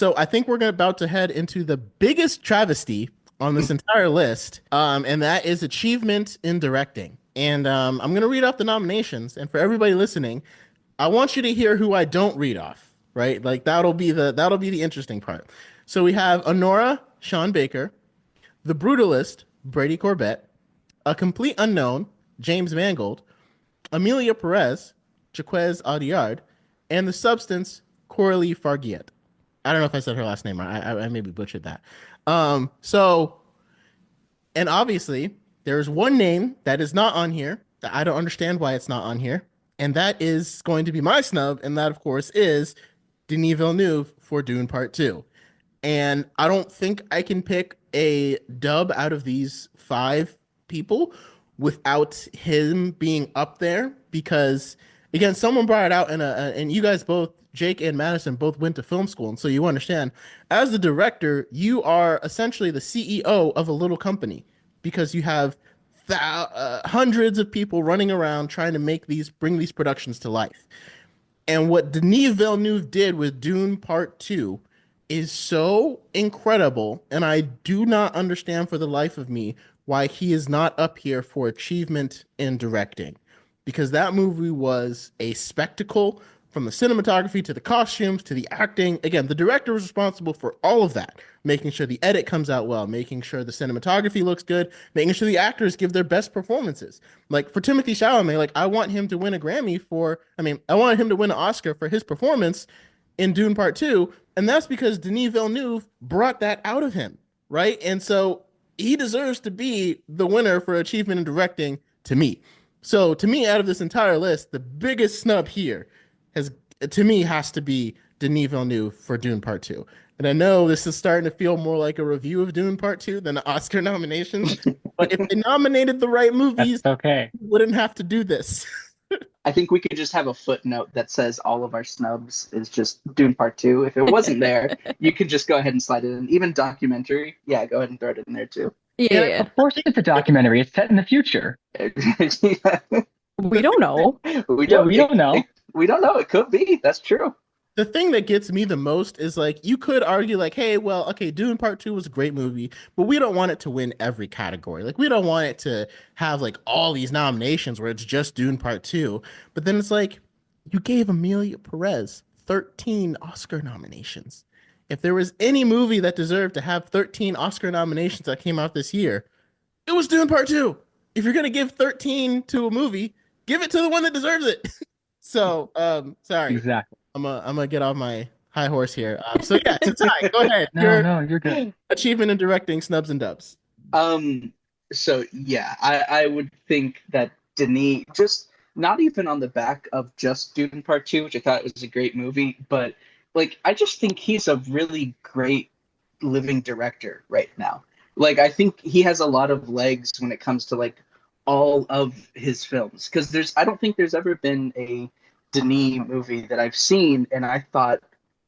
So I think we're about to head into the biggest travesty on this entire list, and that is achievement in directing. And I'm going to read off the nominations. And for everybody listening, I want you to hear who I don't read off, right? Like that'll be the interesting part. So we have ANORA, Sean Baker, The Brutalist, Brady Corbet, A Complete Unknown, James Mangold, Emilia Perez, Jacques Audiard, and The Substance, Coralie Fargeat. I don't know if I said her last name right. I maybe butchered that. So, and obviously, there's one name that is not on here that I don't understand why it's not on here. And that is going to be my snub. And that, of course, is Denis Villeneuve for Dune Part 2. And I don't think I can pick a dub out of these five people without him being up there because again, someone brought it out and you guys both, Jake and Madison, both went to film school, and so you understand. As the director, you are essentially the CEO of a little company because you have hundreds of people running around trying to bring these productions to life. And what Denis Villeneuve did with Dune Part 2 is so incredible. And I do not understand for the life of me why he is not up here for achievement in directing. Because that movie was a spectacle from the cinematography to the costumes to the acting. Again, the director was responsible for all of that, making sure the edit comes out well, making sure the cinematography looks good, making sure the actors give their best performances. Like for Timothy Chalamet, like I want him to win a Grammy for, I wanted him to win an Oscar for his performance in Dune Part 2, and that's because Denis Villeneuve brought that out of him, right? And so he deserves to be the winner for achievement in directing to me. So to me, out of this entire list, the biggest snub here has to me has to be Denis Villeneuve for Dune Part 2. And I know this is starting to feel more like a review of Dune Part 2 than the Oscar nominations, but if they nominated the right That's movies, okay. we wouldn't have to do this. I think we could just have a footnote that says all of our snubs is just Dune Part 2. If it wasn't there, you could just go ahead and slide it in. Even documentary, yeah, go ahead and throw it in there too. Yeah, Yeah. Of course, it's a documentary. It's set in the future. We don't know. we Yeah, don't we don't know. we don't know. It could be. That's true. the thing that gets me the most is like you could argue like, hey, well, okay, Dune Part 2 was a great movie, but we don't want it to win every category. Like we don't want it to have like all these nominations where it's just Dune Part 2. But then it's like you gave Emilia Perez 13 Oscar nominations. If there was any movie that deserved to have 13 Oscar nominations that came out this year, it was Dune Part 2. If you're gonna give 13 to a movie, give it to the one that deserves it. So, sorry. Exactly. I'm gonna get off my high horse here. So yeah, it's a tie. Go ahead. No, Your no, you're good. achievement in directing, snubs and dubs. Um, so yeah, I would think that Denis just not even on the back of just Dune Part 2, which I thought was a great movie, but like I just think he's a really great living director right now. Like I think he has a lot of legs when it comes to like all of his films because there's I don't think there's ever been a Denis movie that I've seen and I thought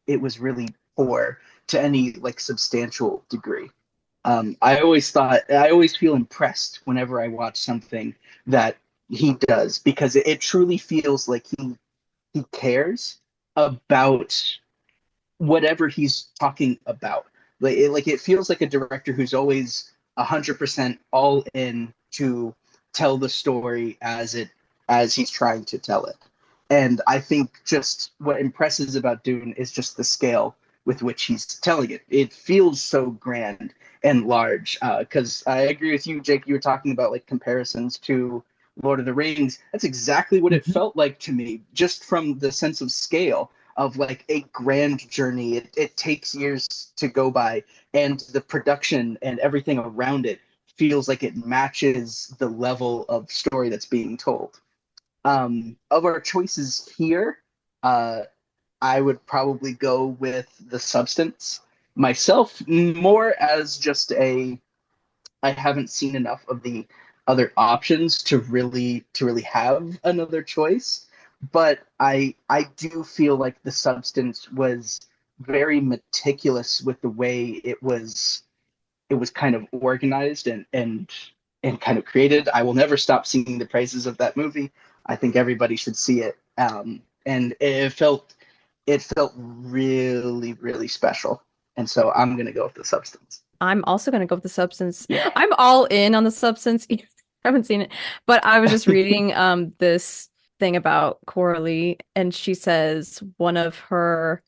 it was really poor to any like substantial degree. I always feel impressed whenever I watch something that he does because it truly feels like he cares about whatever he's talking about. Like it feels like a director who's always 100% all in to tell the story as he's trying to tell it. And I think just what impresses about Dune is just the scale with which he's telling it. It feels so grand and large. Because I agree with you, Jake. You were talking about like comparisons to Lord of the Rings. That's exactly what it Mhm. felt like to me, just from the sense of scale of like a grand journey. It takes years to go by, and the production and everything around it feels like it matches the level of story that's being told. Of our choices here, uh, I would probably go with the substance myself, more as just a I haven't seen enough of the other options to really have another choice. But I do feel like the substance was very meticulous with the way it was kind of organized and kind of created. I will never stop singing the praises of that movie. I think everybody should see it. And it felt it felt really, really special. And so I'm gonna go with The Substance. I'm also going to go with The Substance. Yeah. I'm all in on The Substance. I haven't seen it, but I was just reading this thing about Coralie, and she says one of her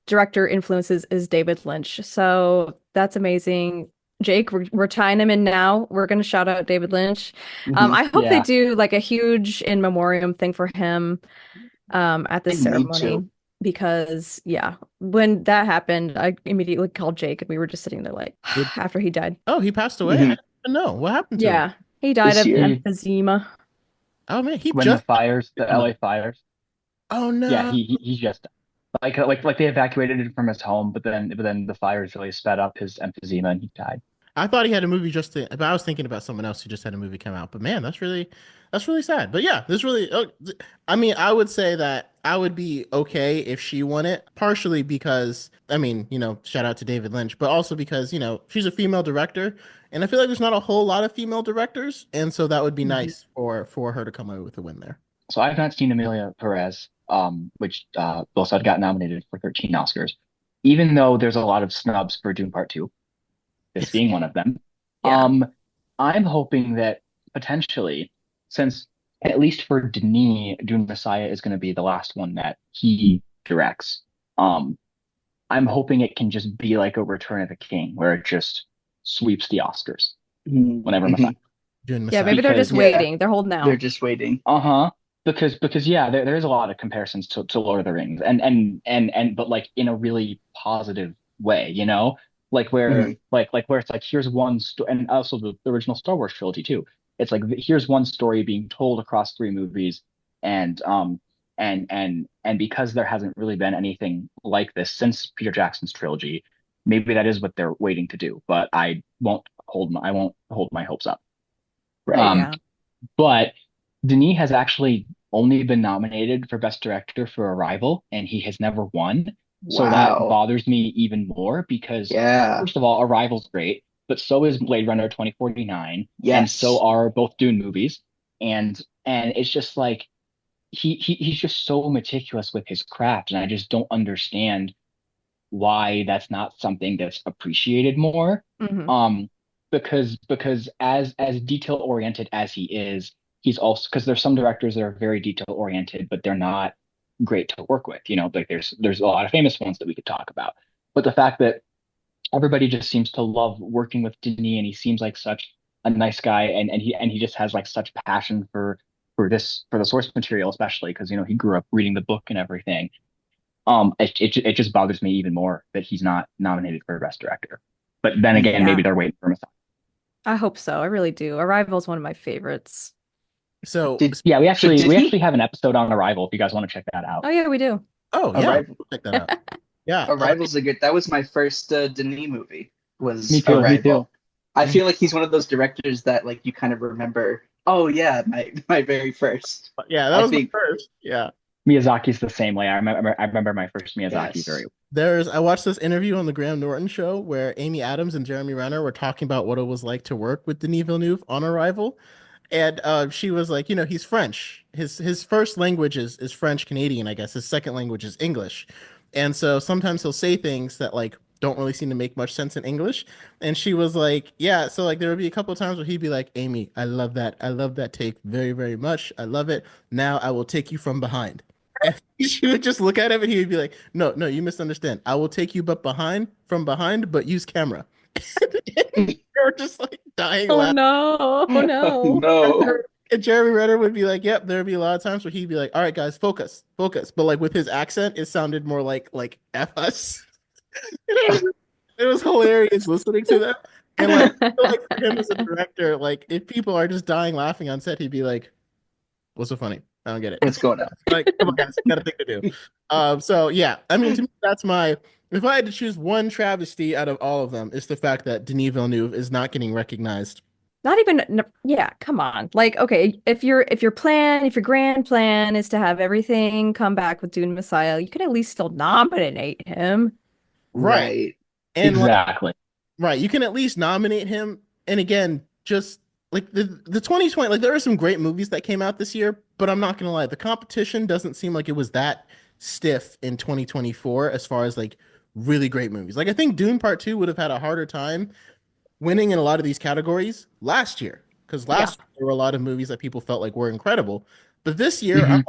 director influences is David Lynch. So that's amazing. Jake, we're tying him in now. We're going to shout out David Lynch. I hope they Yeah. do like a huge in memoriam thing for him at this They need ceremony. to. Because yeah, when that happened, I immediately called Jake and we were just sitting there like after he died. Oh, he passed away. I Mhm. didn't even know what happened to him. Yeah, he died This of year. emphysema. Oh man, he When just. the LA fires. Oh no. Yeah, he just like they evacuated him from his home, but then the fires really sped up his emphysema and he died. I thought he had a movie but I was thinking about someone else who just had a movie come out. But man, that's really sad. But yeah, this really, I mean, I would say that I would be okay if she won it, partially because, I mean, shout out to David Lynch, but also because, she's a female director, and I feel like there's not a whole lot of female directors, and so that would be nice for her to come away with a win there. So I've not seen Emilia Perez, which both said got nominated for 13 Oscars, even though there's a lot of snubs for Dune Part 2, this being one of them. Yeah. I'm hoping that potentially, since at least for Denis, Dune Messiah is going to be the last one that he directs. I'm hoping it can just be like a Return of the King, where it just sweeps the Oscars whenever Messiah. Dune Yeah, Messiah. maybe they're just Yeah. waiting. They're holding out. They're just waiting. Because yeah, there's a lot of comparisons to Lord of the Rings, and but like in a really positive way, like where where it's like here's one story, and also the original Star Wars trilogy too. It's like here's one story being told across 3 movies, and because there hasn't really been anything like this since Peter Jackson's trilogy, maybe that is what they're waiting to do. But I won't hold my hopes up. Right. Yeah. But Denis has actually only been nominated for Best Director for Arrival, and he has never won. So that Wow. bothers me even more because, Yeah. first of all, Arrival's great, but so is Blade Runner 2049, and Yes. so are both Dune movies. And it's just like he's just so meticulous with his craft, and I just don't understand why that's not something that's appreciated more. Mhm. Because as detail oriented as he is, he's also, because there's some directors that are very detail oriented, but they're not great to work with. Like there's a lot of famous ones that we could talk about. But the fact that everybody just seems to love working with Denis, and he seems like such a nice guy, and he just has like such passion for the source material, especially because he grew up reading the book and everything. It just bothers me even more that he's not nominated for Best Director. But then again, Yeah. maybe they're waiting for Messiah. I hope so. I really do. Arrival is one of my favorites. So, Yeah, we did he- actually have an episode on Arrival if you guys want to check that out. Oh yeah, we do. oh yeah, Arrival. check that out. Yeah, Arrival's a good. That was my first Denis movie. Was Me too, me Arrival. too. I feel like he's one of those directors that like you kind of remember. Oh yeah, my very first. yeah, that I was think- the first. Yeah. Miyazaki's the same way. I remember my first Miyazaki Yes. very I watched this interview on the Graham Norton show where Amy Adams and Jeremy Renner were talking about what it was like to work with Denis Villeneuve on Arrival. And she was like, he's French. His first language is French Canadian, I guess. His second language is English. And so sometimes he'll say things that like don't really seem to make much sense in English. And she was like, yeah, so like there would be a couple of times where he'd be like, Amy, I love that. I love that take very, very much. I love it. Now I will take you from behind. And she would just look at him and he would be like, no, you misunderstand. I will take you from behind, but use camera. You're just like dying Oh laughing. no. Oh no. No. And Jeremy Renner would be like, yep, there'd be a lot of times where he'd be like, all right, guys, focus. But like with his accent, it sounded more like F us. It was hilarious listening to that. And like, I feel like for him as a director, like if people are just dying laughing on set, he'd be like, what's so funny? I don't get it. What's going on? Like, come on, guys, got a thing to do. So yeah, I mean, to me, that's if I had to choose one travesty out of all of them, it's the fact that Denis Villeneuve is not getting recognized. Not even, yeah, come on. Like, okay, if your grand plan is to have everything come back with Dune Messiah, you could at least still nominate him. Right. And exactly. right, you can at least nominate him. And again, just like the 2020, like there are some great movies that came out this year, but I'm not gonna lie, the competition doesn't seem like it was that stiff in 2024 as far as like really great movies. Like I think Dune Part 2 would have had a harder time winning in a lot of these categories last year because Yeah. last year there were a lot of movies that people felt like were incredible. But this year, Mhm.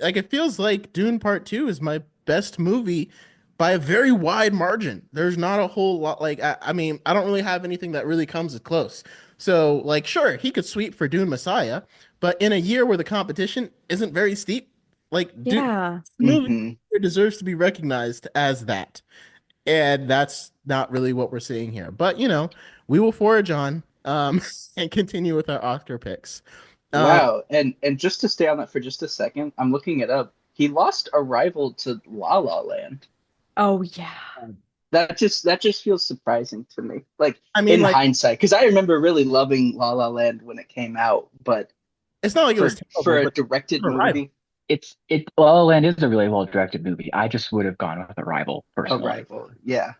like it feels like Dune Part 2 is my best movie by a very wide margin. There's not a whole lot like I mean, I don't really have anything that really comes as close. So, like, sure, he could sweep for Dune Messiah, but in a year where the competition isn't very steep, like Dune Yeah. movie Hmm. deserves to be recognized as that. And that's not really what we're seeing here. But we will forge on and continue with our Oscar picks. Um, Wow. And just to stay on that for just a second, I'm looking it up. He lost a rival to La La Land. Oh yeah. That just feels surprising to me. Like I mean, in like hindsight, because I remember really loving La La Land when it came out, but it's not like it for was terrible, for a but directed a rival. movie, La La Land is a really well directed movie. I just would have gone with Arrival personally. Arrival, yeah.